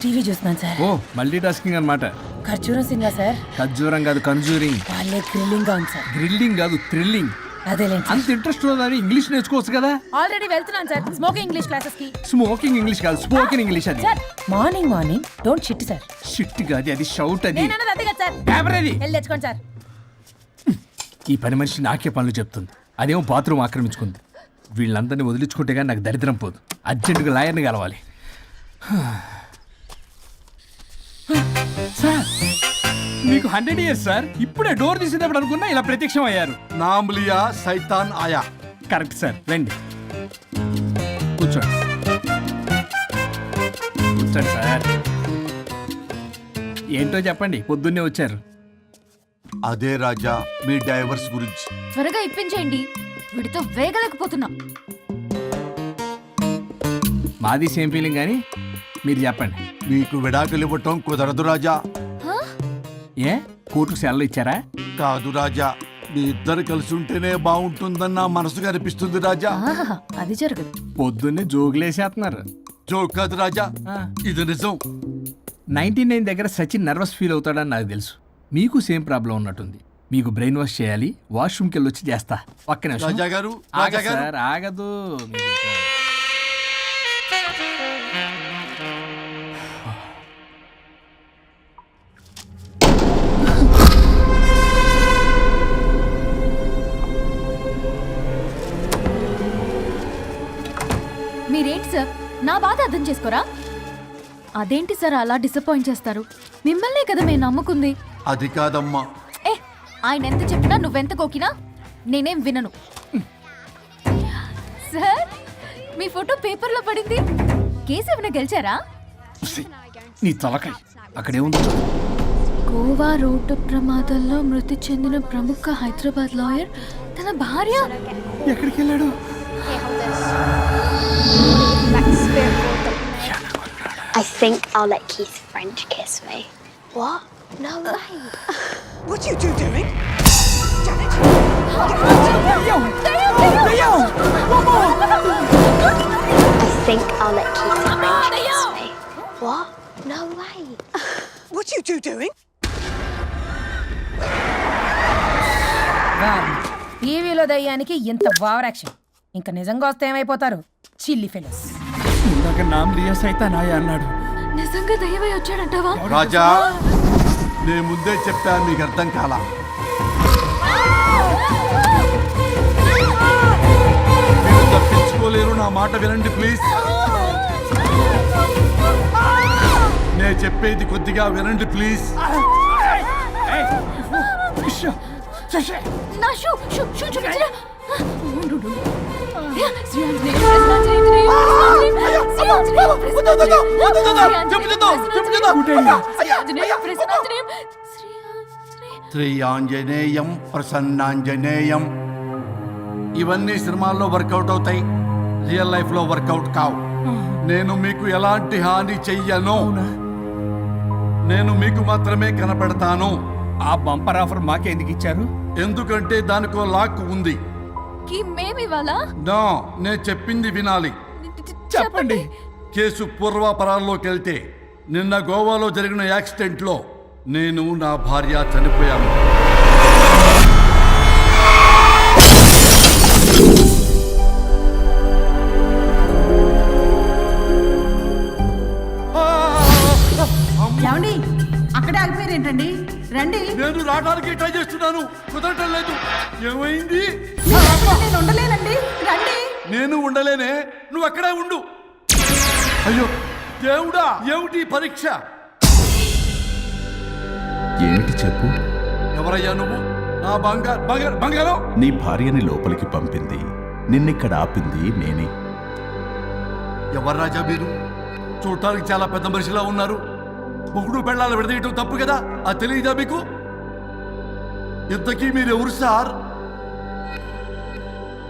TV చూస్తున్నాను sir. ఓ multi tasking అనమాట. ఖర్జూరం సినిమా సార్. ఖర్జూరం కాదు కన్జూరింగ్. వాళ్ళే థ్రిల్లింగ్ గా ఉంది సార్. గ్రిల్లింగ్ కాదు థ్రిల్లింగ్. అదేలేండి. అంత ఇంట్రెస్ట్ ఉందని ఇంగ్లీష్ నేర్చుకోవచ్చు కదా. ఆల్రెడీ వెళ్తున్నాను సార్ స్మోకింగ్ ఇంగ్లీష్ క్లాసెస్ కి. స్మోకింగ్ ఇంగ్లీష్ కాదు స్పోకెన్ ఇంగ్లీష్. అది sir morning don't shit sir. Shit కాదు అది షౌట్. అది నేను అన్నది అంతే కదా సార్. కెమెరాది. వెళ్ళి తెచ్చుకోండి సార్. ఈ పని మనిషి నాకే పనులు చెప్తుంది. అదేమో బాత్రూమ్ ఆక్రమించుకుంది. వీళ్ళందరినీ వదిలించుకుంటే కానీ నాకు దరిద్రం పోదు. అర్జెంటుగా లాయర్ని కలవాలి. సార్ మీకు 100 years సార్. ఇప్పుడే డోర్ తీసేటప్పుడు అనుకున్నా ఇలా ప్రత్యక్షం అయ్యారు. నామ్ లియా సైతాన్ ఆయా. Correct sir. రండి కూర్చోండి. కూర్చోండి సార్. ఏంటో చెప్పండి, పొద్దున్నే వచ్చారు. అదే రాజా మీ డైవర్స్ గురించి. త్వరగా ఇప్పించేయండి, వీడితో వేగలేకపోతున్నా. మాది సేమ్ ఫీలింగ్ కానీ మీరు చెప్పండి. మీకు విడాకులు ఇవ్వటం కుదరదు రాజా. ఏ కోర్టుకు సెలవు ఇచ్చారా? కాదు రాజా, మీ ఇద్దరు కలిసి ఉంటేనే బాగుంటుందని నా మనసుకు అనిపిస్తుంది రాజా. ఆహాహా, అది జరగదు. పొద్దున్నే జోగులేసేస్తున్నారు. జోక్ కాదు రాజా, ఆ. ఇది నిజం. 99 దగ్గర సచిన్ నర్వస్ ఫీల్ అవుతాడని నాకు తెలుసు. మీకు సేమ్ ప్రాబ్లం ఉన్నట్టుంది. మీకు బ్రెయిన్ వాష్ చేయాలి. వాష్రూమ్కి వెళ్ళి వచ్చి చేస్తా. ఒక్క నిమిషం. రాజా గారు, ఆగదు రాజా గారు. సార్, ఆగదు. మీకు ఇంకా- మీరేంటి సార్ నా బాధ అర్థం చేసుకోరా? అదేంటి సార్ అలా డిసప్పాయింట్ చేస్తారు? మిమ్మల్నే కదా మేము నమ్ముకుంది. అది కాదమ్మా. ఏ ఆయన ఎంత చెప్పినా నువ్వెంత కోకినా నేనేం వినను. సార్ మీ ఫోటో పేపర్లో పడింది. కేసు ఏమైనా గెలిచారా? నీ తలకాయ అక్కడే ఉంది. గోవా రోడ్డు ప్రమాదంలో మృతి చెందిన ప్రముఖ హైదరాబాద్ లాయర్ తన భార్య. ఎక్కడికి వెళ్ళాడు? I think I'll let Keith French kiss me. What? No way. What are you two doing? Janet? I think I'll let Keith French kiss me. What? No way. What are you two doing? టీవీలో దయ్యానికి ఇంత over action. ఇంకా నిజంగా వస్తే ఏమైపోతారు? చిల్లి fellows. ఇందాక నామ్ లియా సైతాన్ ఆయా అన్నాడు. నిజంగా దయ్యమై వచ్చాడంటావా? రాజా నేను ముందే చెప్పాను, మీకు అర్థం కాలా. మీరు తప్పించుకోలేరు, నా మాట వినండి ప్లీజ్. నేను చెప్పేది కొద్దిగా వినండి ప్లీజ్. నా షూ చూపించరా? శ్రీ ఆంజనేయం ప్రసన్నాంజనేయం. ఇవన్నీ సినిమాల్లో వర్కౌట్ అవుతాయి, రియల్ లైఫ్ లో వర్కౌట్ కావు. నేను మీకు ఎలాంటి హాని చెయ్యను. నేను మీకు మాత్రమే కనపడతాను. ఆ బంపర్ ఆఫర్ మాకే ఎందుకు ఇచ్చారు? ఎందుకంటే దానికో లాక్ ఉంది. మేమివాలా? నో, నేను చెప్పింది వినాలి. చెప్పండి. కేసు పూర్వాపరాల్లోకి వెళ్తే నిన్న గోవాలో జరిగిన యాక్సిడెంట్లో నేను నా భార్య చనిపోయాను. ఏమండి అక్కడే ఆగిపోయారు ఏంటండి? రండి. నేను రావడానికి ట్రై చేస్తున్నాను, కుదరటం లేదు. ఏమైంది? నేను ఉండలేనండి. రండి. నేను ఉండలేనే, నువ్వు అక్కడే ఉండు. అయ్యో దేవుడా, ఏమిటి పరీక్ష? ఏమిటి చెప్పు? ఎవరయ్యా నువ్వు? నా బంగారం. నీ భార్యని లోపలికి పంపింది, నిన్నిక్కడ ఆపింది నేనే. ఎవరు రాజా మీరు? చూడటానికి చాలా పెద్ద మనిషిలా ఉన్నారు. మొగుడు పెళ్ళాలు విడదీయటం తప్పు కదా, అది తెలియదా మీకు? ఇంతకీ మీరు ఎవరు సార్?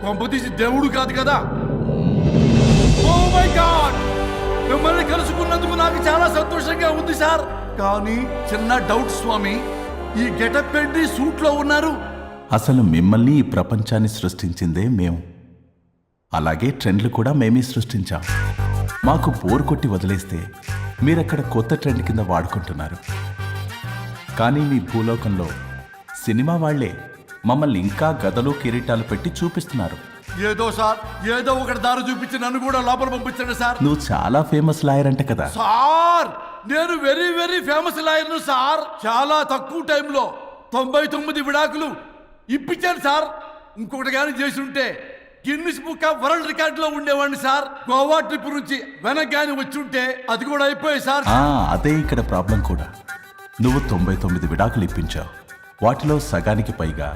పంపతీసి దేవుడు కాదు కదా? ఓ మై గాడ్, మిమ్మల్ని కలుసుకున్నందుకు నాకు చాలా సంతోషంగా ఉంది సార్. కానీ చిన్న డౌట్ స్వామి, ఈ గెటప్ ఏంటి సూట్ లో ఉన్నారు? అసలు మిమ్మల్ని ఈ ప్రపంచాన్ని సృష్టించిందే మేము. అలాగే ట్రెండ్లు కూడా మేమే సృష్టించాం. మాకు బోర్ కొట్టి వదిలేస్తే మీరక్కడ కొత్త ట్రెండ్ కింద వాడుకుంటున్నారు. కానీ మీ భూలోకంలో సినిమా వాళ్లే మమ్మల్ని ఇంకా గదలు కిరీటాలు పెట్టి చూపిస్తున్నారు. ఏదో సార్, ఏదో ఒకటి దారి చూపించి నన్ను కూడా లోపల పంపించండి సార్. నువ్వు చాలా ఫేమస్ లాయర్ అంట కదా. సార్, నేను వెరీ వెరీ ఫేమస్ లాయర్ను సార్. చాలా తక్కువ టైంలో 99 విడాకులు ఇప్పించాను సార్. ఇంకొకటి కానీ చేసి ఉంటే గిన్నిస్ బుక్ ఆఫ్ వరల్డ్ రికార్డులో ఉండేవాడిని సార్. గోవా ట్రిప్ నుంచి వెనక్ కానీ వచ్చి ఉంటే అది కూడా అయిపోయాయి సార్. అదే ఇక్కడ ప్రాబ్లం కూడా. నువ్వు 99 విడాకులు ఇప్పించావు. వాటిలో సగానికి పైగా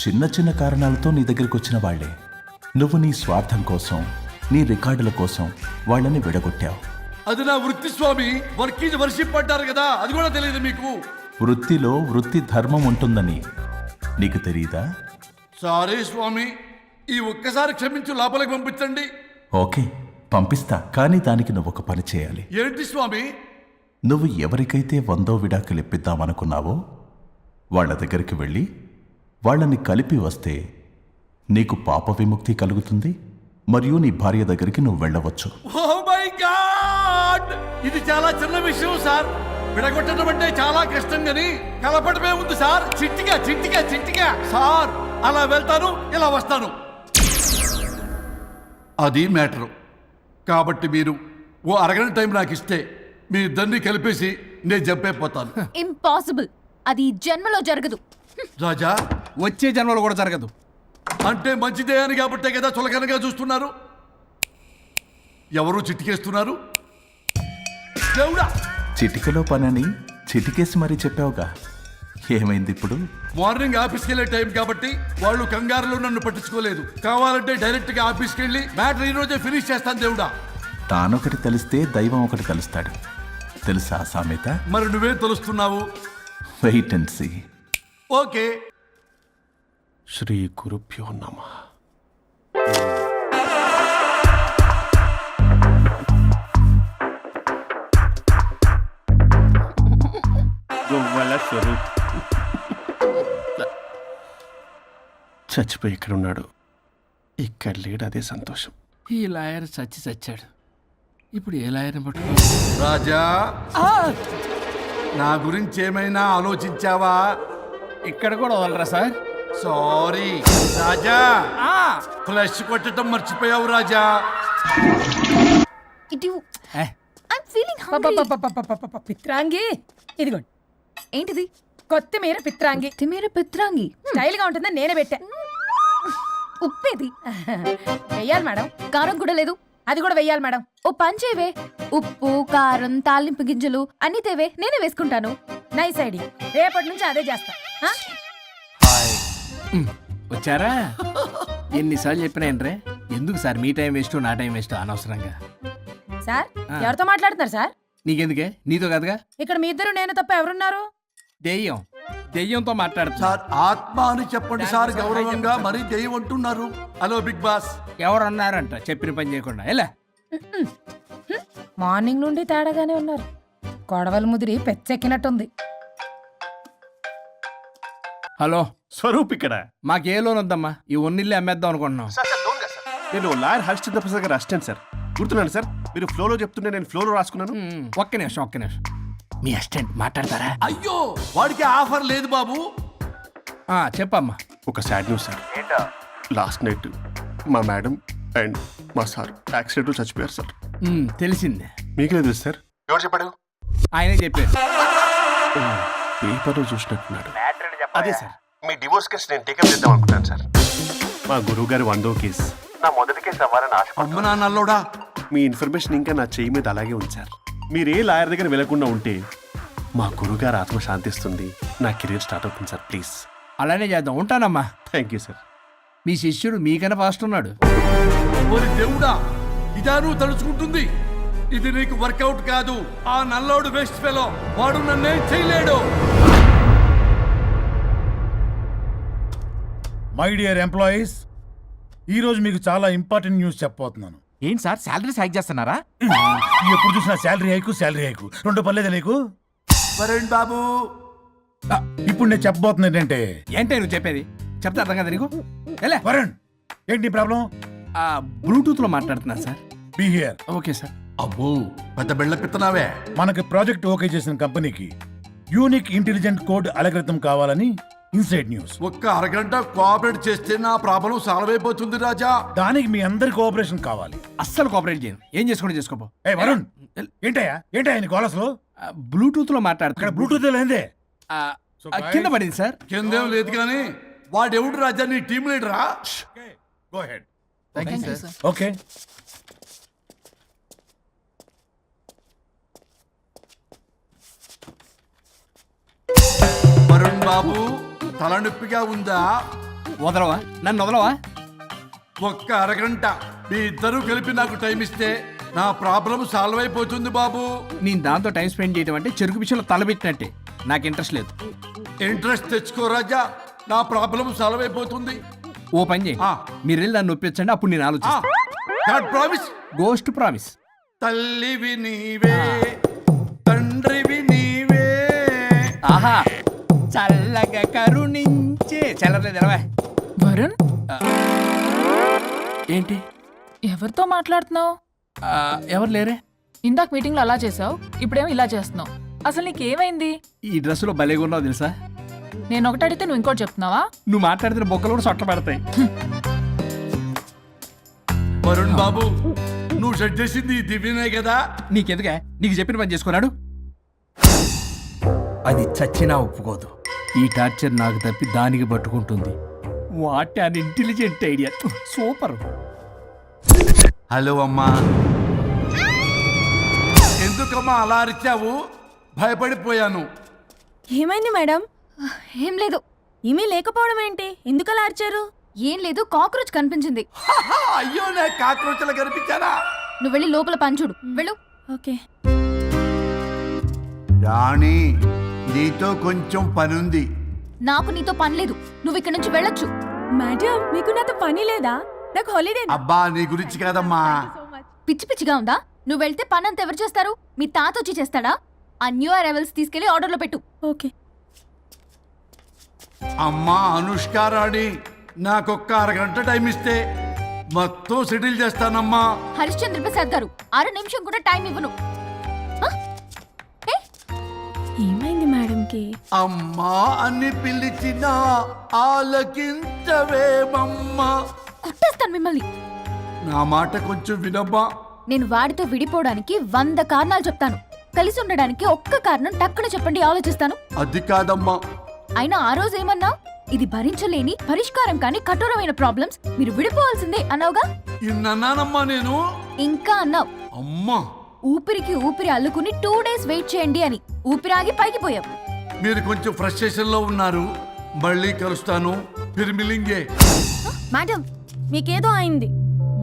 చిన్న చిన్న కారణాలతో నీ దగ్గరికి వచ్చిన వాళ్లే. నువ్వు నీ స్వార్థం కోసం, నీ రికార్డుల కోసం వాళ్ళని విడగొట్టావు. అది నా వృత్తి స్వామి. వర్క్ ఈజ్ వర్షిప్ అంటారు కదా, అది కూడా తెలియదు మీకు. వృత్తిలో వృత్తి ధర్మం ఉంటుందని నీకు తెలియదా? సారీ స్వామి, ఈ ఒక్కసారి క్షమించు, లోపలికి పంపించండి. ఓకే, పంపిస్తా. కానీ దానికి నువ్వు ఒక పని చేయాలి. ఏంటి స్వామి? నువ్వు ఎవరికైతే 100వ విడాకులు ఇప్పిద్దామనుకున్నావో వాళ్ళ దగ్గరికి వెళ్ళి వాళ్ళని కలిపి వస్తే నీకు పాప విముక్తి కలుగుతుంది. మరియు నీ భార్య దగ్గరికి నువ్వు వెళ్ళవచ్చు. ఓ మై గాడ్, ఇది చాలా చిన్న విషయం సార్. విడగొట్టడం అంటే చాలా కష్టం గని కలపడమే ఉంది సార్. చిట్టిగా చిట్టిగా చిట్టిగా సార్. అలా వెళ్తాను, ఇలా వస్తాను, అది మ్యాటరు. కాబట్టి మీరు ఓ అరగంట టైం నాకు ఇస్తే మీ ఇద్దరిని కలిపేసి నేను జంపైపోతాను. ఇంపాసిబుల్. అది ఈ జన్మలో జరగదు. రాజా, వచ్చే జన్మలో కూడా జరగదు. అంటే మంచిదే అని కాబట్టే కదా చులకనగా చూస్తున్నారు. ఎవరు చిట్టికేస్తున్నారు? దేవుడా, చిటికలో పనని చిటికేసి మరీ చెప్పావుగా. ఏమైంది ఇప్పుడు? మార్నింగ్ ఆఫీస్కి వెళ్ళే టైం కాబట్టి వాళ్ళు కంగారులో నన్ను పట్టించుకోలేదు. కావాలంటే డైరెక్ట్ గా ఆఫీస్కి వెళ్ళి మ్యాటర్ ఈ రోజే ఫినిష్ చేస్తాను. దేవుడా, తానొకటి తెలిస్తే దైవం ఒకటి కలుస్తాడు. తెలుసా సామెత? మరి నువ్వే తెలుస్తున్నావు. Wait and see. ఓకే. శ్రీ గురుభ్యో నమః. గొవ్వల స్వరూప్ చచ్చిపోయి ఇక్కడ ఉన్నాడు. ఇక్కడ లేడు, అదే సంతోషం. ఈ లాయర్ చచ్చాడు. ఇప్పుడు ఏ లాయర్ని పట్టుకో? రాజా, నా గురించి ఏమైనా ఆలోచించావా? ఇక్కడ కూడా వదలరా సార్? సారీ రాజా, ఫ్లష్ కొట్టడం మర్చిపోయావు రాజా. ఇటు ఏ, ఐమ్ ఫీలింగ్ హంగ్రీ. పిత్రాంగి ఇదిగోండి. ఏంటిది? కొత్తిమీర పిత్రాంగి. తిమేర పిత్రాంగి. స్టైల్ గా ఉంటుందని నేనే పెట్టా. ఉప్పేది? వెయ్యాలి మేడం. కారం కూడా లేదు. అది కూడా వెయ్యాలి మేడం. ఓ పంచేవే. ఉప్పు, కారం, తాలింపు గింజలు అన్ని తేవే, నేనే వేసుకుంటాను. Nice idea. రేపటి నుంచి అదే చేస్తా. ఆ? వచ్చారా? ఎన్నిసార్లు చెప్పినాయండ్రే, ఎందుకు సార్ మీ టైం వేస్ట్ నా టైం వేస్ట్ అనవసరంగా? సార్, ఎవరితో మాట్లాడుతున్నారు సార్? నీకెందుకే? నీతో కదగా. ఇక్కడ మీ ఇద్దరు నేను తప్ప ఎవరున్నారు? దెయ్యంతో మాట్లాడుతా. సార్, ఆత్మ అని చెప్పండి సార్, గౌరవంగా. మరీ దెయ్యం అంటున్నారు. Hello big boss. ఎవరన్నారంట చెప్పిన పని చేయకుండా? ఎలా? మార్నింగ్ నుండి తేడాగానే ఉన్నారు. కొడవల ముదిరి పెచ్చెక్కినట్టుంది. హలో స్వరూప్ ఇక్కడ. మాకే లోన్ వద్దమ్మా, ఈ ఒన్నిల్లు అమ్మేద్దాం అనుకుంటున్నాం. నేను లాయర్ హరిశ్చంద్ర ప్రసాద్ గారు అసిస్టెంట్ సార్. గుర్తున్నాను సార్, మీరు ఫ్లోలో చెప్తుంటే నేను ఫ్లోలో రాసుకున్నాను. ఒక్క నిమిషం. మీ అసిస్టెంట్ మాట్లాడతారా? అయ్యో, వాడికి ఆఫర్ లేదు బాబు. చెప్పమ్మా. ఒక sad news sir. Last night మా మేడం అండ్ మా సార్ యాక్సిడెంట్లో చచ్చిపోయారు సార్. తెలిసిందే. మీకే తెలుసు సార్. ఎవరు చెప్పాడు? ఆయనే చెప్పారు. పేపర్లో చూసినట్టున్నాడు. అదే సార్, మీ డివోర్స్ కేసు నేను టేకప్ చేద్దాం అనుకుంటాను సార్. మా గురువు గారి 100వ కేసు నా మొదటి కేసు అవ్వాలని ఆశ. అమ్మ నా నల్లోడా, మీ ఇన్ఫర్మేషన్ ఇంకా నా చెయ్యి మీద అలాగే ఉంది సార్. మీరు ఏ లాయర్ దగ్గర వెళ్లకుండా ఉంటే మా గురుగారు ఆత్మ శాంతిస్తుంది, నా కెరీర్ స్టార్ట్ అవుతుంది సార్. ప్లీజ్ అలానే చేద్దాం. ఉంటానమ్మా. Thank you sir. మీ శిష్యుడు మీకన్నా ఫాస్ట్ ఉన్నాడు. ఓరి దేవుడా, ఇదా నువ్వు తలుచుకుంటుంది? ఇది నీకు వర్కౌట్ కాదు. ఆ నల్లోడు వేస్ట్ ఫెలో, వాడు నన్నేం చేయలేడు. మై డియర్ ఎంప్లాయీస్, ఈరోజు మీకు చాలా ఇంపార్టెంట్ న్యూస్ చెప్పబోతున్నాను. ఏంటి సార్, శాలరీస్ హైక్ చేస్తున్నారా? ఎప్పుడు చూసినా శాలరీ హైకు రెండు పర్లేదా నీకు? వరుణ్ బాబు, ఇప్పుడు నేను చెప్పబోతున్నా ఏంటంటే, ఏంటే నువ్వు చెప్పేది? చెప్తా అర్థం కదా నీకు? ఎలా? వరుణ్, ఏంటి ప్రాబ్లం? బ్లూటూత్ లో మాట్లాడుతున్నా sir. Be here. Okay sir. అబ్బో పెద్ద బిళ్ళ పిత్తనావే. మనకి ప్రాజెక్ట్ ఓకే చేసిన కంపెనీకి యూనిక్ ఇంటెలిజెంట్ కోడ్ అలకృతం కావాలని ఇన్సైడ్ న్యూస్. ఒక్క అరగంట కోఆపరేట్ చేస్తే నా ప్రాబ్లం సాల్వ్ అయిపోతుంది రాజా. దానికి మీ అందరి కోఆపరేషన్ కావాలి. అస్సలు కోఆపరేట్ చేయను. ఏం చేసుకోండి చేసుకోపో. ఏ వరుణ్, ఏంటయ్యా నీ కోలస్లో? బ్లూటూత్ లో ఇక్కడ మాట్లాడుతున్నా. బ్లూటూత్ లేదే. కింద పడింది సార్. కిందేం లేదు కానీ వాడెవడు రాజా నీ టీం లీడరా? Go ahead. Thank you sir. Okay. Varun babu తలనొప్పిగా ఉందా? వదలవా? నన్ను వదలవా? ఒక్క అరగంట మీ ఇద్దరు కలిపి నాకు టైం ఇస్తే నా ప్రాబ్లం సాల్వ్ అయిపోతుంది బాబు. నేను దాంతో టైం స్పెండ్ చేయడం అంటే చెరుకు విషయంలో తలబెట్టినట్టే. నాకు ఇంట్రెస్ట్ లేదు. ఇంట్రెస్ట్ తెచ్చుకో రాజా, నా ప్రాబ్లం సాల్వ్ అయిపోతుంది. ఓ పని చేయి, ఆ. మీరు వెళ్ళి నన్ను ఒప్పించండి, అప్పుడు నేను ఆలోచిస్తాను. ప్రామిస్. Ghost promise. తల్లివి నీవే, తండ్రివి నీవే. ఆహా, చల్లగా కరుణించే చల్లలేదు ఎలవా. వరుణ్, ఏంటి? ఎవరితో మాట్లాడుతున్నావు? ఎవరు లేరే? ఇందాక మీటింగ్ లో అలా చేసావు, ఇప్పుడేమో ఇలా చేస్తున్నావు. అసలు నీకేమైంది? ఈ డ్రెస్సులో భలేగా ఉన్నావు తెలుసా? నేను ఒకటి అడిగితే నువ్వు ఇంకోటి చెప్తున్నావా? నువ్వు మాట్లాడితే బొక్కలు కూడా సొట్ట పడతాయి. వరుణ్ బాబు, నువ్వు సెట్ చేసింది ఈ దివ్యనే కదా? నీకెందుకే? నీకు చెప్పిన పని చేసుకున్నాడు. అది చచ్చినా ఒప్పుకోదు. ఈ టార్చర్ నాకు తప్పి దానికి పట్టుకుంటుంది. What an intelligent idea. Super. Hello అమ్మా. ఎందుకమ్మా అలా అరిచావు? భయపడిపోయాను. ఏమైంది మేడం? ఏం లేదు. ఏమీ లేకపోవడం ఏంటి? ఎందుకు అలా అరిచారు? ఏం లేదు, కాక్రోచ్ కనిపించింది. అయ్యో, నేను కాక్రోచ్లు కనిపించానా? నువ్వు వెళ్ళి లోపల పని చూడు. వెళ్ళు. ఓకే. రాణి, నీతో కొంచెం పనుంది. నాకు నీతో పని లేదు. నువ్వు ఇక్కడ నుంచి వెళ్ళొచ్చు. మేడం, మీకు నాతో పని లేదా? నాకు హాలిడే. అబ్బా, నీ గురించి కాదమ్మా. పిచ్చి పిచ్చిగా ఉందా? నువ్వు వెళ్తే పని అంతా ఎవరు చేస్తారు? మీ తాత వచ్చి చేస్తాడా? ఆ న్యూ అరైవల్స్ తీసుకెళ్లి ఆర్డర్లో పెట్టు. ఓకే. అమ్మా అనుష్క రాణి, నాకొక్క అరగంట టైం ఇస్తే మొత్తం సెటిల్ చేస్తానమ్మా. హరిశ్చంద్ర ప్రసాద్ గారు, 6 నిమిషం కూడా టైం ఇవ్వను. ఏమైంది మేడంకి? అమ్మా అని పిలిచినా ఆలకించవేమమ్మా. కొట్టేస్తాను మిమ్మల్ని. నా మాట కొంచెం వినమ్మా. నేను వాడితో విడిపోవడానికి 100 కారణాలు చెప్తాను. కలిసి ఉండడానికి ఒక్క కారణం టక్కున చెప్పండి, ఆలోచిస్తాను. అది కాదమ్మా. అయినా ఆ రోజు ఏమన్నా? ఇది భరించలేని, పరిష్కారం కాని కఠోరమైన ప్రాబ్లమ్స్, మీరు విడిపోవాల్సిందే అన్నావుగా. ఇన్నానమ్మా నేను. ఇంకా అన్నావు. అమ్మా, ఊపిరికి ఊపిరి అల్లుకుని 2 days వెయిట్ చేయండి అని. ఊపిరాగి పైకి పోయావు. మీరు కొంచెం ఫ్రస్ట్రేషన్ లో ఉన్నారు. మళ్ళీ కలుస్తాను. ఫిర్మిలింగే. మేడం, మీకేదో అయింది.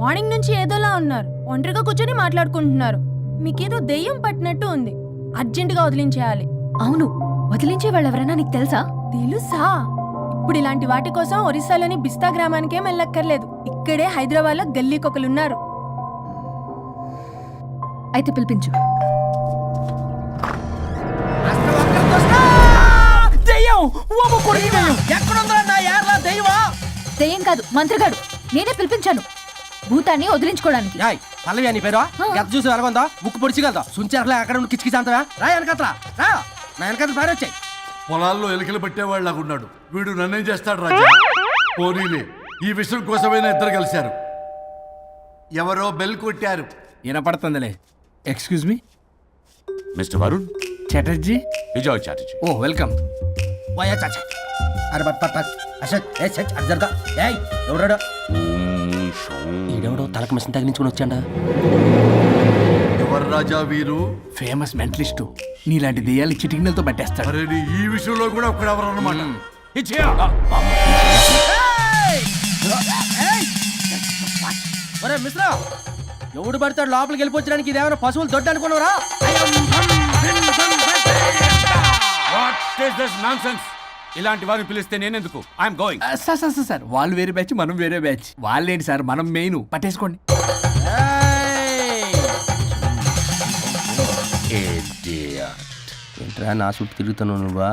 మార్నింగ్ నుంచి ఏదోలా ఉన్నారు. ఒంటరిగా కూర్చొని మాట్లాడుకుంటున్నారు. మీకేదో దెయ్యం పట్టినట్టు ఉంది. అర్జెంటుగా వదిలించేయాలి. అవును, వదిలించే వాళ్ళు ఎవరైనా నీకు తెలుసా? తెలుసా? ఇప్పుడు ఇలాంటి వాటి కోసం ఒరిస్సాలోని బిస్తా గ్రామానికేం వెళ్ళక్కర్లేదు. ఇక్కడే హైదరాబాద్ లో గల్లీకొకలున్నారు. అయితే పిలిపించు. దెయ్యం కాదు, మంత్రిగాడు. నేనే పిలిపించాను భూతాన్ని వదిలించుకోవడానికి. పల్లవి అని పేరు గత చూసి వెలగొందా ముక్కు పొడిచిగలదా సుంచరలే అక్కడ ఉండి కిచకిచ అంతవా రా వెనకత్రా రా నా వెనకత్ర పేరు వచ్చాయి. పొలాల్లో ఎలికలు పట్టేవాళ్ళగా ఉన్నాడు వీడు. నన్నేం చేస్తాడు రాజా? పోనీలే, ఈ విషయం కోసమైనా ఇద్దరు కలిశారు. ఎవరో బెల్ కొట్టారు. వినపడుతుందిలే. Excuse me, mister Varun, Chatterjee. Vijay Chatterjee. Oh, welcome. వయా చాచా అరే బట్ పట్ అసత్ ఏ సచ్ అర్జర్గా ఏయ్ ఎవడో ఈడెవడో తలకు మిషన్ తగిలించుకుని వచ్చాడా? ఎవరు రాజా వీరు? Famous mentalist. నీలాంటి దెయ్యాలు చిటికినలతో పట్టేస్తాడు. అరే, నీ ఈ విషయంలో కూడా ఒకడెవరు అన్నమాట. ఒరే మిశ్రా, ఎవడు పడతాడు లోపలికి వెళ్ళిపోవడానికి? ఇదేమైనా పశువులు దొడ్డు అనుకున్నారా? ఇలాంటి వారిని పిలిస్తే నేనెందుకు? I'm going. సార్ వాళ్ళు వేరే బ్యాచ్, మనం వేరే బ్యాచ్. వాళ్ళేంటి సార్, మనం మెయిన్. పట్టేసుకోండి. ఏంట్రా నా చుట్టూ తిరుగుతున్నావు నువ్వా?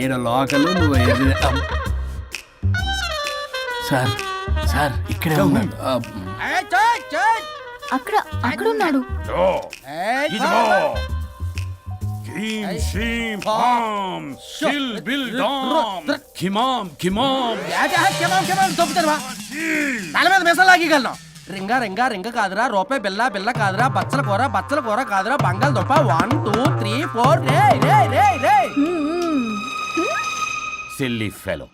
ఏడో లోకలు నువ్వు సార్, సార్ ఇక్కడే ఉన్నాడు అక్కడ అక్కడ ఉన్నాడు. Kim, shim, pam, shil, bil, dam. Kimam, kimam. తల మీద మిసలు లాగగలను. రింగ రింగ రింగ కాదురా, రూపాయి బిల్ల బిల్ల కాదురా, బచ్చల కూర కాదురా, బంగాళదుంప 1 2 3 4 రే రే రే రే. Silly fellow.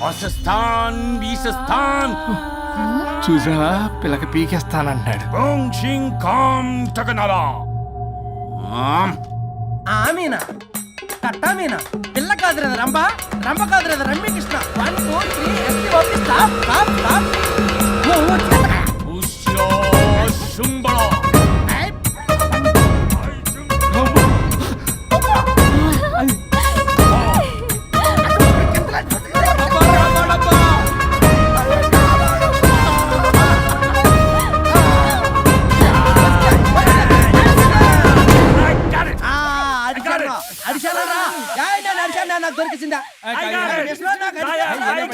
Asistan, Bisistan. చూసావా పిల్లకి పీకేస్తానంటున్నాడు. Bong, shing, kam, takanala. Amina కట్టామీనా పిల్ల కాదురా రంభ, రంభ కాదురా రమ్మి కృష్ణ. 1 2 3 ఎస్టీ ఓపి stop stop stop. Usya, shumbala. నాకు దొరికిసిందా? I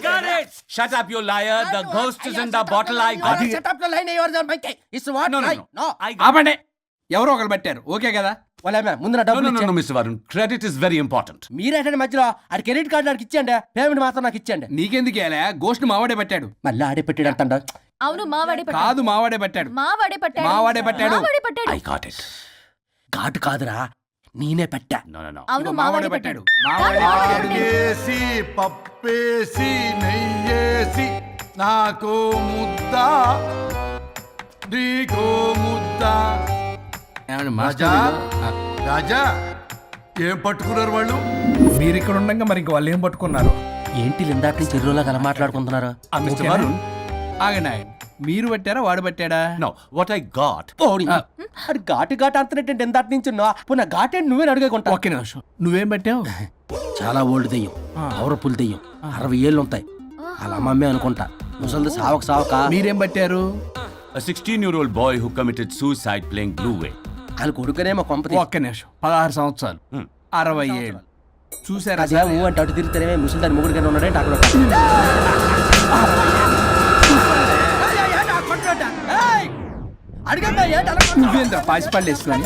got it. Shut up, you liar. The ghost is in the bottle. I got it. Setup లో లైన్ ఎవరు మైకే it's what No, no, no no. No. I got it. ఆపండి, ఎవరో ఒకరు పెట్టారు, okay కదా? వాళ్ళ ముందు నా No, డబ్బులు no, no, ఇచ్చేయండి. no, Mr. Varun. Credit is very important. మీరేంటంటే మధ్యలో ఆడి క్రెడిట్ కార్డు నాకు ఇచ్చేయండి, పేమెంట్ మాత్రం నాకు ఇచ్చేయండి. నీకెందుకు ఇలా గోష్ట్ మావాడే పెట్టాడు. మళ్ళీ ఆడే పెట్టాడు అంటాడు. అవును మావాడే పట్టాడు. కాదు మావాడే పెట్టాడు. మావాడే పట్టాడు. మావాడే పట్టాడు. మావాడే పట్టాడు. I got it. ఘాటు కాదురా, నేనే పెట్టా. No, no, no. అవును ఇదిగో మావాడే పట్టాడు. మావాడే పెట్టాడు. ఆగేసి పప్పేసి నెయ్యేసి నాకు ముద్ద నీకో ముద్ద. ఏమండి రాజా మాస్టర్, రాజా ఏం పట్టుకున్నారు వాళ్ళు? మీరు ఇక్కడ ఉండగా మరి ఇంక వాళ్ళు ఏం పట్టుకున్నారు? ఏంటి లిందాటి నుంచి చెరువులో కల మాట్లాడుకుంటున్నారు? Mr. ఓకేనా? Varun. ఆగండి ఆగండి, మీరు పెట్టారా వాడు పెట్టాడా? No, what I got. పోనీ అది ఘాటు ఘాటు అంతనేంటి ఇందాటి నుంచి నా ఘాటేంటి నువ్వే అడుగుకుంటా. ఒక్క నిమిషం, నువ్వేం పెట్టావు? చాలా ఓల్డ్ దెయ్యం, పవర్ఫుల్ దెయ్యం, 60 ఏళ్ళు ఉంటాయి. అలా మమ్మీ అనుకుంటా. ముసలిది సావక మీరేం పట్టారు? A 16-year-old boy who committed suicide playing Blue Whale. వాళ్ళ కొడుకునేమో కొంపతి. ఒక్క నిమిషం, 16 సంవత్సరాలు, 60 ఏళ్ళు. చూసారా అదే సార్? ఊ అంటే అటు తిరిగితేనే ముసలిదాని ముగ్గురుగానే ఉన్నాడంటే అక్కడ నువ్వేంద్ర పాసిపళ్ళు వేసుకొని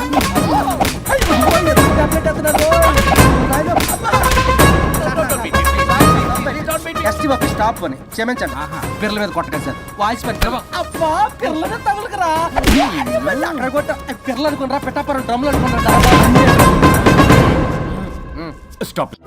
స్టాప్ అని క్షమించండి. పిల్లల మీద కొట్టకండి సార్. వాయిస్ అబ్బా పిల్లల మీద తగులుకురా. అక్కడ కొట్ట పిల్లలు అనుకున్నారా, పెట్టాపరం డ్రమ్లు అనుకున్నారా? Stop it.